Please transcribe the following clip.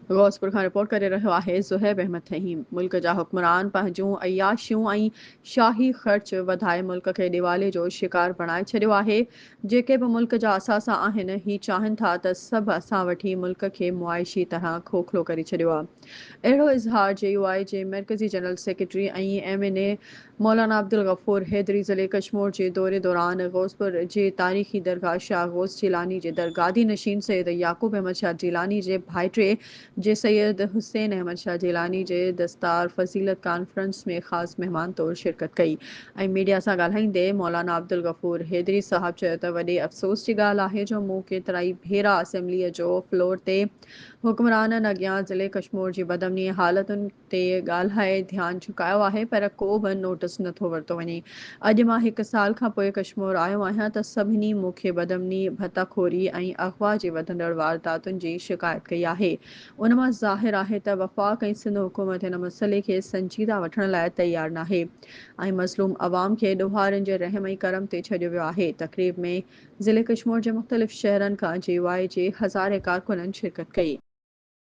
गौसपुर खां रिपोर्ट करे रहियो आहे ज़ुहैब अहमद फ़हीम। मुल्क जा हुक्मरान पंहिंजूं अयाशियूं ऐं शाही ख़र्च वधाए मुल्क खे दिवाले जो शिकार बणाए छॾियो आहे। जेके बि मुल्क जा असासा आहिनि ही चाहिनि था त सभु असां वठी मुल्क खे मुआइशी तरह खोखलो करे छॾियो आहे। अहिड़ो इज़हार JUI जे मरकज़ी जनरल सेक्रेटरी ऐं MNA मौलाना अब्दुल गफूर हैदरी ज़िले कश्मीर जे दौरे दौरान गौसपुर जे तारीख़ी दरगाह शाह गौस जिलानी जे दरगादी नशीन सैयद याकूब अहमद शाह जिलानी जे भाइटे जे सैयद हुसैन अहमद शाह जिलानी जे दस्तार फ़ज़ीलत कॉन्फ्रेंस में ख़ासि महिमान तौरु शिरकत कई ऐं मीडिया सां ॻाल्हाईंदे मौलाना अब्दुल गफूर हैदरी साहब चयो त वॾे अफ़सोस जी ॻाल्हि आहे जो मूं केतिराई भेरा असेंबलीअ जो फ्लोर ते हुक्मराननि अॻियां ज़िले कश्मीर जी बदमनी हालतुनि ते ॻाल्हाए ध्यानु झुकायो आहे पर को बि नोटिस नथो वरितो वञे। अॼु मां 1 साल खां पोइ कश्मीर आयो आहियां त सभिनी मूंखे बदमनी भताखोरी ऐं अग़वा जे वधंदड़ वारदातुनि जी शिकायत कई आहे। उन मां ज़ाहिर आहे त वफ़ाक़ ऐं सिंध हुकूमत हिन मसइले खे संजीदा वठण लाइ तयारु नाहे ऐं मज़लूम अवाम खे ॾोहारियुनि जे रहम ऐं करम ते छॾियो वियो आहे। तक़रीब में ज़िले कश्मीर जे मुख़्तलिफ़ शहरनि खां JUI जे हज़ारे कारकुननि शिरकत कई।